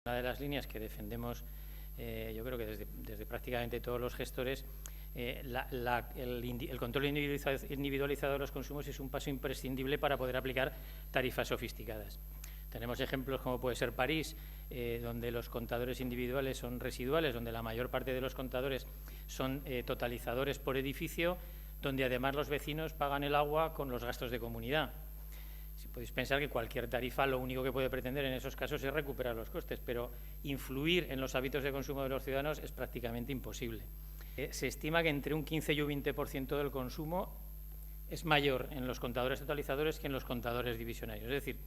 Una de las líneas que defendemos, yo creo que desde prácticamente todos los gestores, el control individualizado de los consumos es un paso imprescindible para poder aplicar tarifas sofisticadas. Tenemos ejemplos como puede ser París, donde los contadores individuales son residuales, donde la mayor parte de los contadores son totalizadores por edificio, donde además los vecinos pagan el agua con los gastos de comunidad. Si podéis pensar que cualquier tarifa lo único que puede pretender en esos casos es recuperar los costes, pero influir en los hábitos de consumo de los ciudadanos es prácticamente imposible. Se estima que entre un 15 y un 20% del consumo es mayor en los contadores totalizadores que en los contadores divisionarios. Es decir,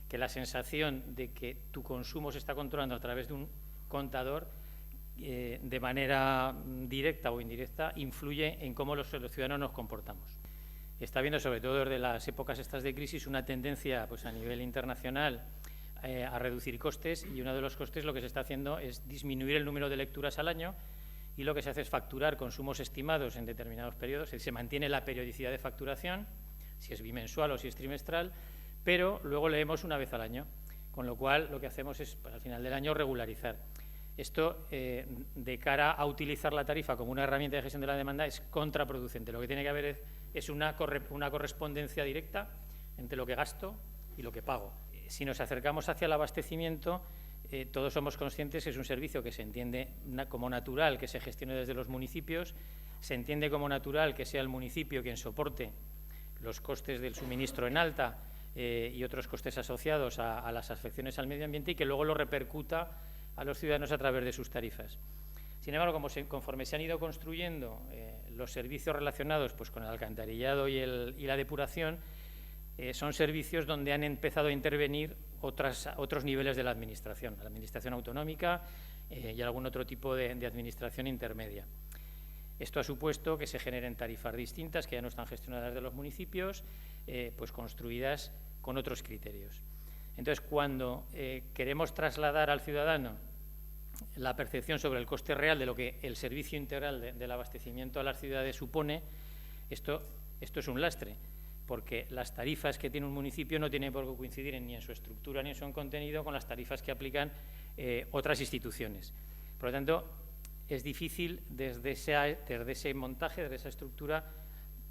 que la sensación de que tu consumo se está controlando a través de un contador de manera directa o indirecta influye en cómo los ciudadanos nos comportamos. Está habiendo, sobre todo desde las épocas estas de crisis, una tendencia pues, a nivel internacional a reducir costes, y uno de los costes lo que se está haciendo es disminuir el número de lecturas al año, y lo que se hace es facturar consumos estimados en determinados periodos. Se mantiene la periodicidad de facturación, si es bimensual o si es trimestral, pero luego leemos una vez al año, con lo cual lo que hacemos es, al final del año, regularizar. Esto, de cara a utilizar la tarifa como una herramienta de gestión de la demanda, es contraproducente. Lo que tiene que haber es una correspondencia directa entre lo que gasto y lo que pago. Si nos acercamos hacia el abastecimiento, todos somos conscientes que es un servicio que se entiende como natural que se gestione desde los municipios, se entiende como natural que sea el municipio quien soporte los costes del suministro en alta y otros costes asociados a las afecciones al medio ambiente, y que luego lo repercuta a los ciudadanos a través de sus tarifas. Sin embargo, conforme se han ido construyendo los servicios relacionados pues, con el alcantarillado y la depuración, son servicios donde han empezado a intervenir otros niveles de la administración autonómica y algún otro tipo de administración intermedia. Esto ha supuesto que se generen tarifas distintas que ya no están gestionadas de los municipios, pues construidas con otros criterios. Entonces, cuando queremos trasladar al ciudadano la percepción sobre el coste real de lo que el servicio integral del abastecimiento a las ciudades supone, esto es un lastre, porque las tarifas que tiene un municipio no tienen por qué coincidir ni en su estructura ni en su contenido con las tarifas que aplican otras instituciones. Por lo tanto, es difícil desde ese montaje, desde esa estructura,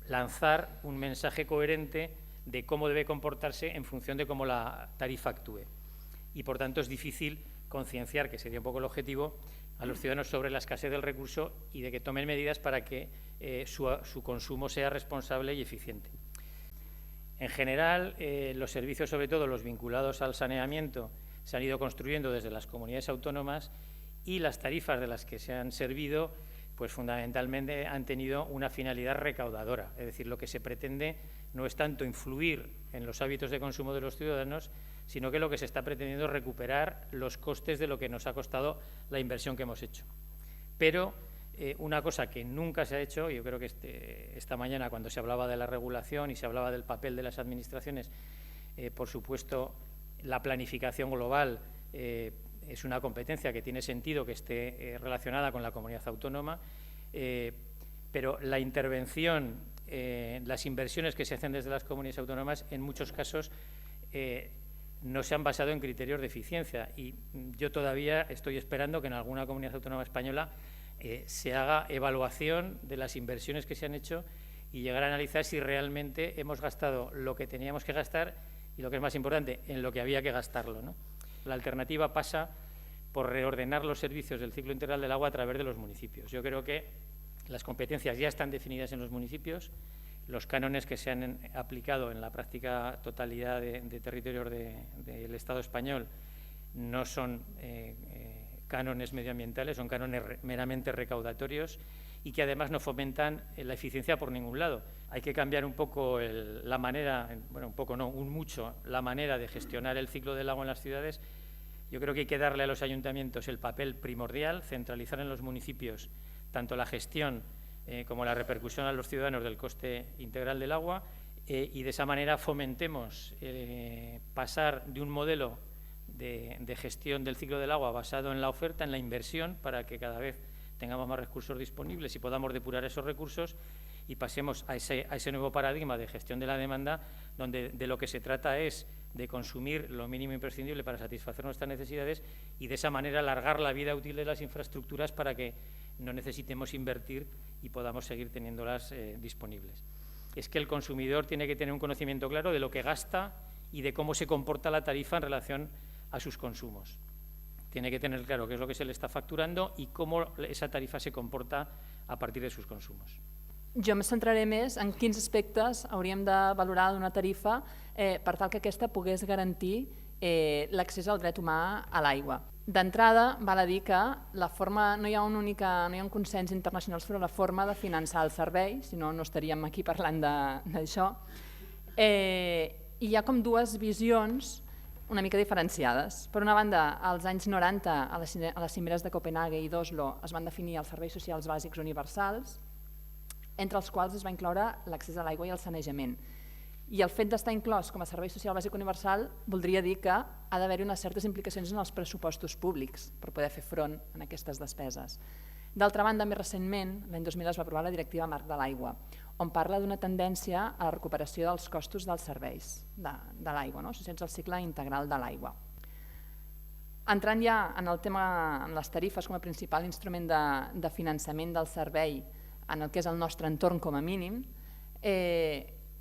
lanzar un mensaje coherente de cómo debe comportarse en función de cómo la tarifa actúe. Y, por tanto, es difícil concienciar, que sería un poco el objetivo, a los ciudadanos sobre la escasez del recurso y de que tomen medidas para que su consumo sea responsable y eficiente. En general, los servicios, sobre todo los vinculados al saneamiento, se han ido construyendo desde las comunidades autónomas, y las tarifas de las que se han servido, pues fundamentalmente han tenido una finalidad recaudadora. Es decir, lo que se pretende no es tanto influir en los hábitos de consumo de los ciudadanos, sino que lo que se está pretendiendo es recuperar los costes de lo que nos ha costado la inversión que hemos hecho. Pero una cosa que nunca se ha hecho, yo creo que esta mañana, cuando se hablaba de la regulación y se hablaba del papel de las administraciones, por supuesto, la planificación global es una competencia que tiene sentido que esté relacionada con la comunidad autónoma, pero la intervención, las inversiones que se hacen desde las comunidades autónomas, en muchos casos no se han basado en criterios de eficiencia, y yo todavía estoy esperando que en alguna comunidad autónoma española se haga evaluación de las inversiones que se han hecho y llegar a analizar si realmente hemos gastado lo que teníamos que gastar y, lo que es más importante, en lo que había que gastarlo, ¿no? La alternativa pasa por reordenar los servicios del ciclo integral del agua a través de los municipios. Yo creo que las competencias ya están definidas en los municipios. Los cánones que se han aplicado en la práctica totalidad de territorios del Estado español no son cánones medioambientales, son cánones meramente recaudatorios, y que además no fomentan la eficiencia por ningún lado. Hay que cambiar un poco la manera, bueno, un poco no, un mucho, la manera de gestionar el ciclo del agua en las ciudades. Yo creo que hay que darle a los ayuntamientos el papel primordial, centralizar en los municipios tanto la gestión como la repercusión a los ciudadanos del coste integral del agua, y de esa manera fomentemos pasar de un modelo de gestión del ciclo del agua basado en la oferta, en la inversión, para que cada vez tengamos más recursos disponibles y podamos depurar esos recursos, y pasemos a ese nuevo paradigma de gestión de la demanda, donde de lo que se trata es de consumir lo mínimo imprescindible para satisfacer nuestras necesidades y de esa manera alargar la vida útil de las infraestructuras para que no necesitemos invertir y podamos seguir teniéndolas disponibles. Es que el consumidor tiene que tener un conocimiento claro de lo que gasta y de cómo se comporta la tarifa en relación a sus consumos. Tiene que tener claro qué es lo que se le está facturando y cómo esa tarifa se comporta a partir de sus consumos. Jo em centraré més en quins aspectes hauríem de valorar d'una tarifa per tal que aquesta pogués garantir l'accés al dret humà a l'aigua. D'entrada, val a dir que no hi ha un consens internacional sobre la forma de finançar el servei, si no, no estaríem aquí parlant d'això. Hi ha com dues visions una mica diferenciades. Per una banda, als anys 90, a les cimeres de Copenhague i d'Oslo, es van definir els serveis socials bàsics universals, entre els quals es va incloure l'accés a l'aigua i el sanejament. I el fet d'estar inclòs com a servei social bàsic universal voldria dir que ha d'haver-hi unes certes implicacions en els pressupostos públics per poder fer front a aquestes despeses. D'altra banda, més recentment, l'any 2000 es va aprovar la Directiva Marc de l'Aigua, on parla d'una tendència a la recuperació dels costos dels serveis de l'aigua, associats al cicle integral de l'aigua. Entrant ja en el tema, en les tarifes com a principal instrument de finançament del servei en el que és el nostre entorn com a mínim,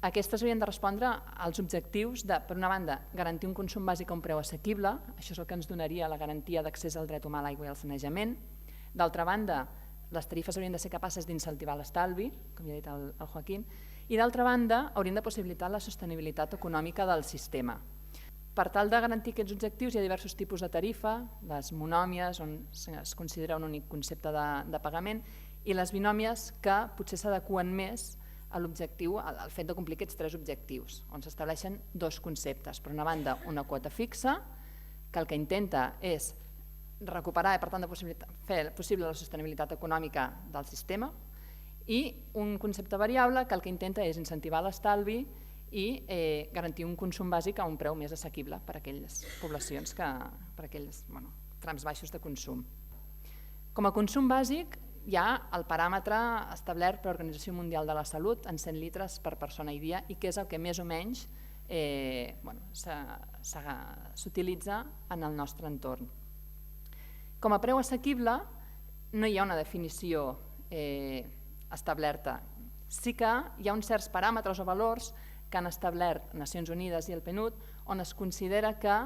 aquestes haurien de respondre als objectius de, per una banda, garantir un consum bàsic a un preu assequible, això és el que ens donaria la garantia d'accés al dret humà a l'aigua i al sanejament. D'altra banda, les tarifes haurien de ser capaces d'incentivar l'estalvi, com ja ha dit el Joaquín, i d'altra banda, haurien de possibilitar la sostenibilitat econòmica del sistema. Per tal de garantir aquests objectius hi ha diversos tipus de tarifa, les monòmies, on es considera un únic concepte de pagament, i les binòmies que potser s'adeqüen més a l'objectiu, al fet de complir aquests tres objectius, on s'estableixen dos conceptes. Per una banda, una quota fixa, que el que intenta és recuperar i per tant fer possible la sostenibilitat econòmica del sistema, i un concepte variable que el que intenta és incentivar l'estalvi i garantir un consum bàsic a un preu més assequible per a aquelles poblacions, per a aquells trams baixos de consum. Com a consum bàsic, hi ha el paràmetre establert per l'Organització Mundial de la Salut en 100 litres per persona i dia i que és el que més o menys s'utilitza en el nostre entorn. Com a preu assequible no hi ha una definició establerta. Sí que hi ha uns certs paràmetres o valors que han establert Nacions Unides i el PNUD on es considera que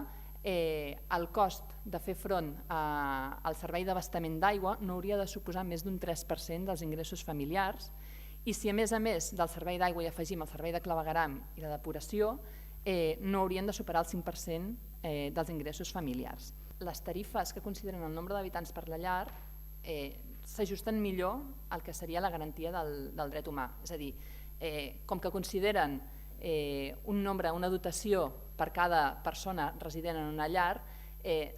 el cost de fer front al servei d'abastament d'aigua no hauria de suposar més d'un 3% dels ingressos familiars i si a més del servei d'aigua hi afegim el servei de clavegueram i la depuració no haurien de superar el 5% dels ingressos familiars. Les tarifes que consideren el nombre d'habitants per la llar s'ajusten millor al que seria la garantia del dret humà. És a dir, com que consideren un nombre, una dotació per cada persona resident en una llar,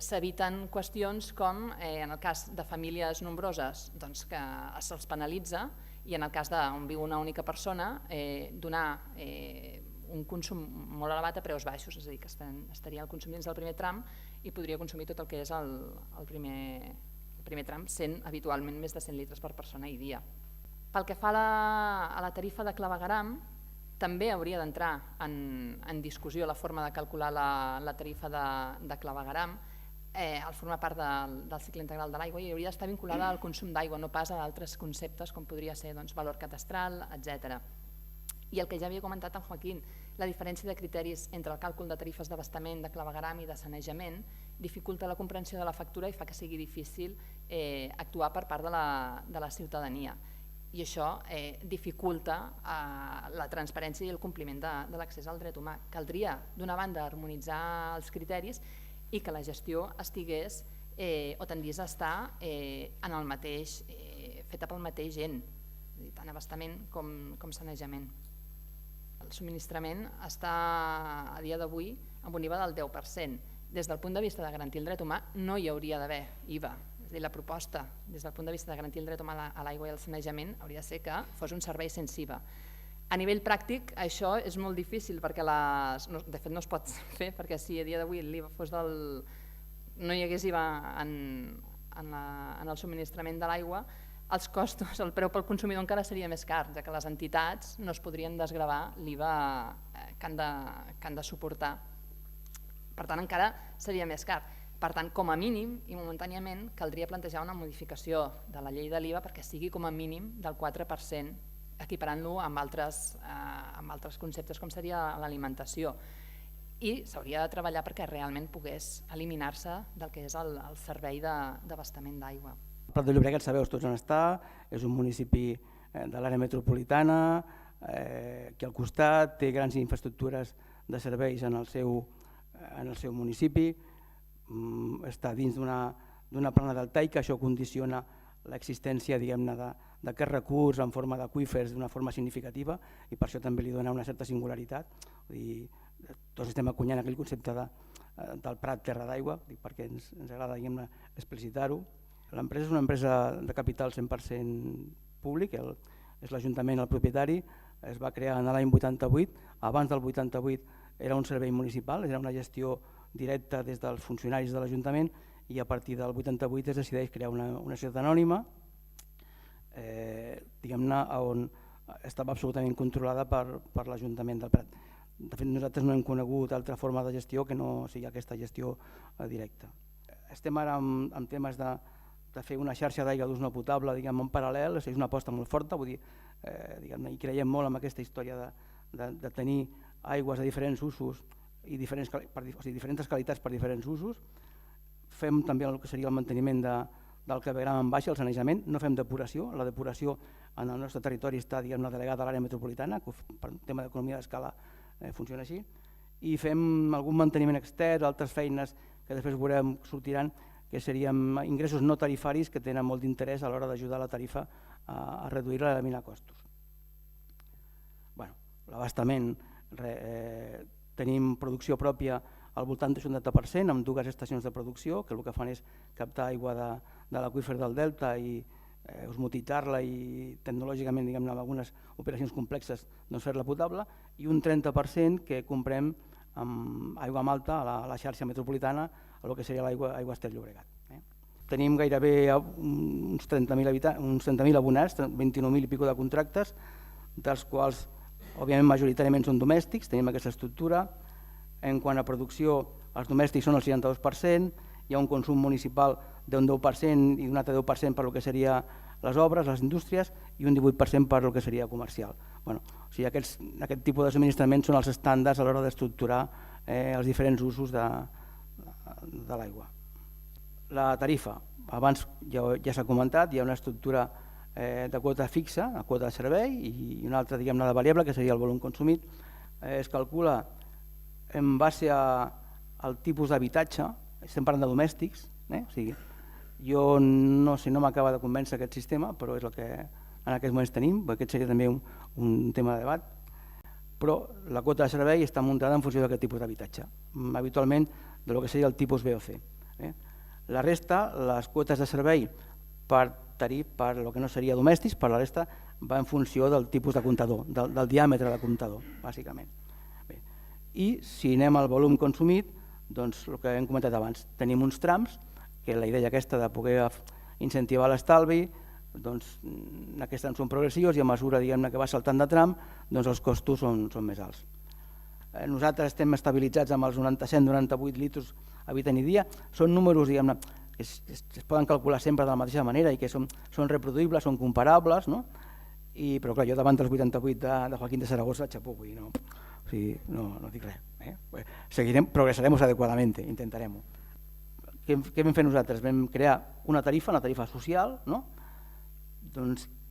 s'eviten qüestions com, en el cas de famílies nombroses, que se'ls penalitza i en el cas on viu una única persona, donar un consum molt elevat a preus baixos, és a dir, que estaria el consum dins del primer tram i podria consumir tot el que és el primer tram, sent habitualment més de 100 litres per persona i dia. Pel que fa a la tarifa de clavegueram, també hauria d'entrar en discussió la forma de calcular la tarifa de clavegueram, al formar part del cicle integral de l'aigua i hauria d'estar vinculada al consum d'aigua, no pas a altres conceptes com podria ser valor catastral, etc. I el que ja havia comentat en Joaquín, la diferència de criteris entre el càlcul de tarifes d'abastament, de clavegueram i de sanejament dificulta la comprensió de la factura i fa que sigui difícil actuar per part de la ciutadania. I això dificulta la transparència i el compliment de l'accés al dret humà. Caldria, d'una banda, harmonitzar els criteris i que la gestió estigués o tendís a estar feta pel mateix gent, tant abastament com sanejament. El subministrament està a dia d'avui amb un IVA del 10%. Des del punt de vista de garantir el dret humà no hi hauria d'haver IVA. La proposta, des del punt de vista de garantir el dret humà a l'aigua i al sanejament, hauria de ser que fos un servei sense IVA. A nivell pràctic, això és molt difícil, perquè de fet no es pot fer, perquè si a dia d'avui l'IVA fos no hi hagués IVA en el subministrament de l'aigua, els costos, el preu pel consumidor encara seria més car, ja que les entitats no es podrien desgravar l'IVA que han de suportar. Per tant, encara seria més car. Per tant, com a mínim i momentàniament caldria plantejar una modificació de la llei de l'IVA perquè sigui com a mínim del 4%, equiparant-lo amb altres conceptes com seria l'alimentació. I s'hauria de treballar perquè realment pogués eliminar-se del que és el servei d'abastament d'aigua. El Prat de Llobregat, sabeu tots on està, és un municipi de l'àrea metropolitana, que al costat té grans infraestructures de serveis en el seu municipi, està dins d'una plana deltaica, això condiciona l'existència d'aquest recurs en forma d'aqüífers d'una forma significativa i per això també li dona una certa singularitat. Tots estem acunyant aquell concepte del Prat terra d'aigua perquè ens agrada explicitar-ho. L'empresa és una empresa de capital 100% públic, és l'Ajuntament el propietari, es va crear l'any 88, abans del 88 era un servei municipal, era una gestió directa des dels funcionaris de l'Ajuntament i a partir del 88 es decideix crear una societat anònima on estava absolutament controlada per l'Ajuntament del Prat. De fet, nosaltres no hem conegut altra forma de gestió que no sigui aquesta gestió directa. Estem ara en temes de fer una xarxa d'aigua d'ús no potable en paral·lel, és una aposta molt forta, i creiem molt en aquesta història de tenir aigües de diferents usos i diferents qualitats per diferents usos. Fem també el que seria el manteniment del clavegram en baixa, el sanejament, no fem depuració, la depuració en el nostre territori està delegada a l'àrea metropolitana, que per un tema d'economia d'escala funciona així, i fem algun manteniment extern, altres feines que després veurem sortiran, que serien ingressos no tarifaris que tenen molt d'interès a l'hora d'ajudar la tarifa a reduir-la i eliminar costos. L'abastament, tenim producció pròpia al voltant del 70% amb dues estacions de producció que el que fan és captar aigua de l'aqüífer del delta i osmotitzar-la i tecnològicament amb algunes operacions complexes fer-la potable i un 30% que comprem amb aigua amb alta a la xarxa metropolitana, el que seria l'aigua Ter Llobregat. Tenim gairebé uns 30.000 abonats, 29.000 i pico de contractes, dels quals òbviament majoritàriament són domèstics, tenim aquesta estructura. En quant a producció, els domèstics són el 62%, hi ha un consum municipal d'un 10% i un altre 10% per el que seria les obres, les indústries, i un 18% per el que seria comercial. Aquest tipus de subministraments són els estàndards a l'hora d'estructurar els diferents usos de l'aigua. La tarifa, abans ja s'ha comentat, hi ha una estructura de quota fixa, una quota de servei, i una altra de variable, que seria el volum consumit. Es calcula en base al tipus d'habitatge, estem parlant de domèstics, jo no m'acaba de convèncer aquest sistema, però és el que en aquests moments tenim, perquè aquest seria també un tema de debat, però la quota de servei està muntada en funció d'aquest tipus d'habitatge, habitualment del que seria el tipus B o C. La resta, les quotes de servei per el que no seria domèstics, per la resta va en funció del tipus de comptador, del diàmetre de comptador, bàsicament. I si anem al volum consumit, doncs el que hem comentat abans, tenim uns trams, que la idea aquesta de poder incentivar l'estalvi, aquests trams són progressius i a mesura que va saltant de tram, els costos són més alts. Nosaltres estem estabilitzats amb els 97-98 litres habitant i dia, són números que es poden calcular sempre de la mateixa manera i que són reproduïbles, són comparables, però clar, jo davant dels 88 de Joaquín de Zaragoza, xapó, no dic res. Progressarem adequadament, intentarem. Què vam fer nosaltres? Vam crear una tarifa social,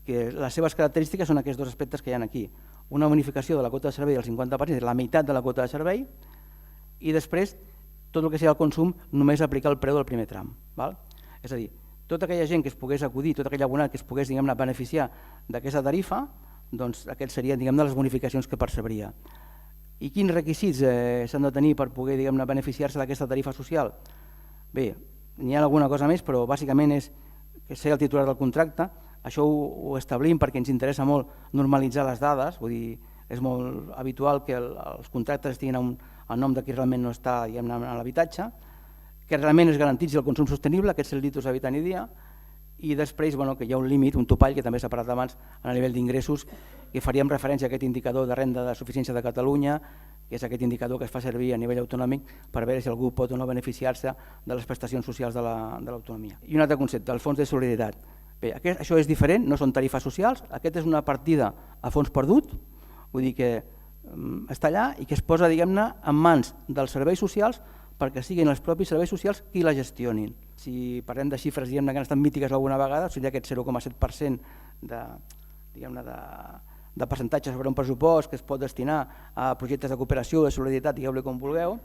que les seves característiques són aquests dos aspectes que hi ha aquí. Una bonificació de la quota de servei del 50%, la meitat de la quota de servei, i després tot el que sigui el consum només aplicar el preu del primer tram. És a dir, tota aquella gent que es pogués acudir, tot aquell abonat que es pogués beneficiar d'aquesta tarifa, aquests serien les bonificacions que percebria. I quins requisits s'han de tenir per poder beneficiar-se d'aquesta tarifa social? Bé, n'hi ha alguna cosa més, però bàsicament és ser el titular del contracte. Això ho establim perquè ens interessa molt normalitzar les dades, vull dir, és molt habitual que els contractes estiguin a nom de qui realment no està a l'habitatge, que realment es garantitzi el consum sostenible, aquests 100 litres habitant i dia, I després que hi ha un límit, un topall, que també s'ha parlat abans, a nivell d'ingressos, que faríem referència a aquest indicador de renda de suficiència de Catalunya, que és aquest indicador que es fa servir a nivell autonòmic per veure si algú pot o no beneficiar-se de les prestacions socials de l'autonomia. I un altre concepte, el fons de solidaritat. Bé, això és diferent, no són tarifes socials, aquest és una partida a fons perdut, vull dir que està allà i que es posa, diguem-ne, en mans dels serveis socials perquè siguin els propis serveis socials qui la gestionin. Si parlem de xifres, diguem-ne, que han estat mítiques alguna vegada, seria aquest 0,7% de percentatge sobre un pressupost que es pot destinar a projectes de cooperació, de solidaritat, digueu-li com vulgueu.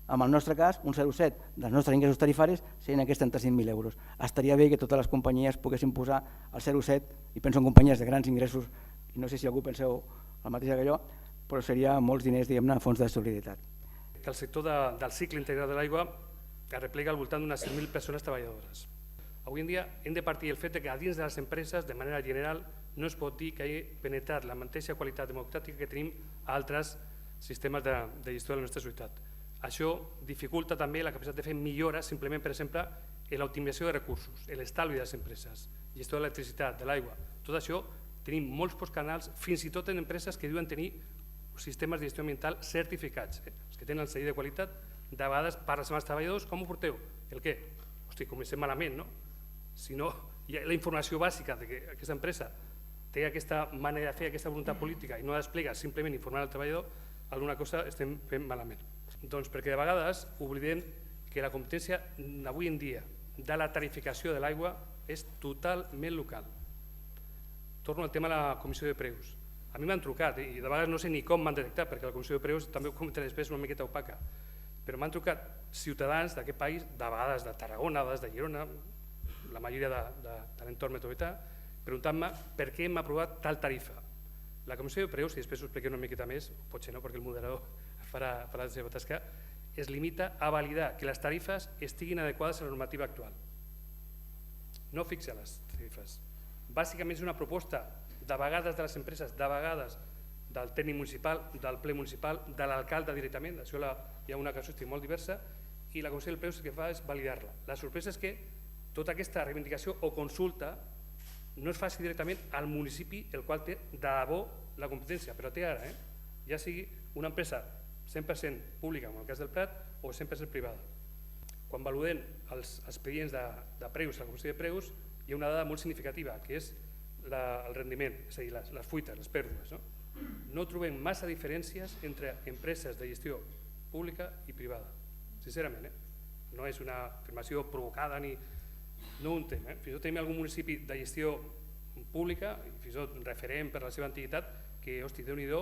En el nostre cas, un 0,7 dels nostres ingressos tarifaris serien aquests 35.000 euros. Estaria bé que totes les companyies poguessin posar el 0,7, i penso en companyies de grans ingressos, i no sé si algú penseu el mateix que jo, però seria molts diners, diguem-ne, a fons de solidaritat. Que el sector del cicle integral de l'aigua es replega al voltant d'unes 100.000 persones treballadores. Avui en dia hem de partir del fet que a dins de les empreses, de manera general, no es pot dir que hagi penetrat la mateixa qualitat democràtica que tenim a altres sistemes de gestió de la nostra societat. Això dificulta també la capacitat de fer millores, simplement, per exemple, en l'optimització de recursos, en l'estalvi de les empreses, gestió de l'electricitat, de l'aigua. Tot això tenim molts pocs canals, fins i tot en empreses que diuen tenir sistemes de gestió ambiental certificats. Els que tenen el selló de qualitat, de vegades parles amb els treballadors, com ho porteu? El què? Hosti, comencem malament, no? Si no, hi ha la informació bàsica de que aquesta empresa té aquesta manera de fer, aquesta voluntat política i no la desplega simplement informant el treballador, alguna cosa estem fent malament. Doncs perquè de vegades oblidem que la competència avui en dia de la tarificació de l'aigua és totalment local. Torno al tema de la comissió de preus. A mi m'han trucat i de vegades no sé ni com m'han detectat, perquè la comissió de preus també ho comentaré després, una miqueta opaca, però m'han trucat ciutadans d'aquest país, de vegades de Tarragona, de vegades de Girona, la majoria de l'entorn metropolità, preguntant-me per què hem aprovat tal tarifa. La comissió de preus, i després ho expliqué una miqueta més, potser no, perquè el moderador farà la seva tasca, es limita a validar que les tarifes estiguin adequades a la normativa actual. No fixa les tarifes. Bàsicament és una proposta de vegades de les empreses, de vegades del tècnic municipal, del ple municipal, de l'alcalde directament, això hi ha una casuística molt diversa, i la Comissió de Preus el que fa és validar-la. La sorpresa és que tota aquesta reivindicació o consulta no es faci directament al municipi el qual té de debò la competència, però té ara, ja sigui una empresa 100% pública, en el cas del Prat, o 100% privada. Quan valudem els expedients de preus a la Comissió de Preus, hi ha una dada molt significativa, que és el rendiment, és a dir, les fuites, les pèrdues. No trobem massa diferències entre empreses de gestió pública i privada, sincerament. No és una afirmació provocada ni... No ho entenem. Fins i tot tenim algun municipi de gestió pública, fins i tot referent per la seva antiguitat, que, hosti, Déu-n'hi-do,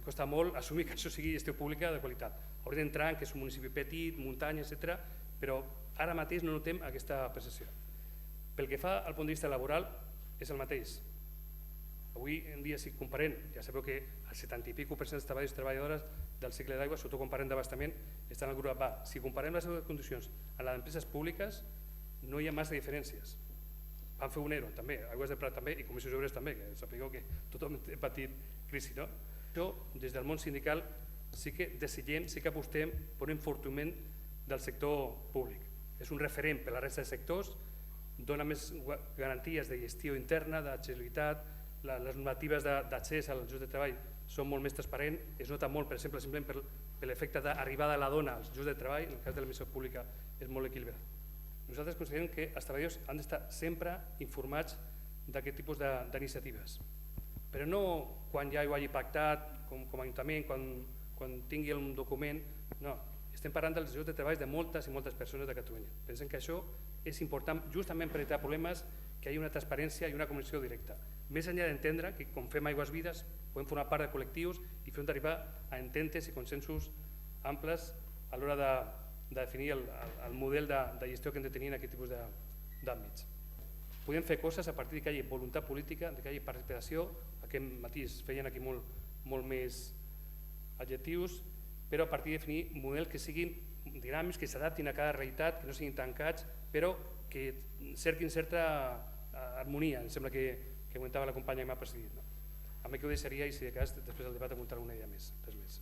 costa molt assumir que això sigui gestió pública de qualitat. Hauria d'entrar en que és un municipi petit, muntanya, etc., però ara mateix no notem aquesta percepció. Pel que fa al punt de vista laboral, és el mateix. Avui en dia, si comparem, ja sabeu que el 70 i pico % dels treballadors i treballadores del cicle d'aigua, sobretot quan parlem d'abastament, estan al grup A. Si comparem les seves condicions a les empreses públiques, no hi ha massa diferències. Van fer un ERO també, Aigües de Prat també i Comissions Obreres també, que sapigueu que tothom ha patit crisi. Això, des del món sindical, sí que desitgem, sí que apostem per un enfortiment del sector públic. És un referent per a la resta de sectors, dona més garanties de gestió interna, d'accessibilitat, les normatives d'accés als llocs de treball són molt més transparents, es nota molt, per exemple, simplement per l'efecte d'arribada de la dona als llocs de treball, en el cas de l'administració pública és molt equilibrat. Nosaltres considerem que els treballadors han d'estar sempre informats d'aquest tipus d'iniciatives, però no quan ja ho hagi pactat com a ajuntament, quan tingui un document, no. Estem parlant dels llocs de treball de moltes i moltes persones de Catalunya. Pensem que això és important justament per evitar problemes, que hi hagi una transparència i una comunicació directa. Més enllà d'entendre que quan fem Aigües Vides podem formar part de col·lectius i fer arribar a ententes i consensos amples a l'hora de definir el model de gestió que hem de tenir en aquest tipus d'àmbits. Podem fer coses a partir que hi hagi voluntat política, que hi hagi participació. Aquest matí es feien aquí molt més adjectius, però a partir de definir models que siguin dinàmics, que s'adaptin a cada realitat, que no siguin tancats, però que cerquin certa harmonia, em sembla que comentava la companya que m'ha precedit. A mi que ho deixaria i si de cas després del debat apuntar alguna idea més. Res més.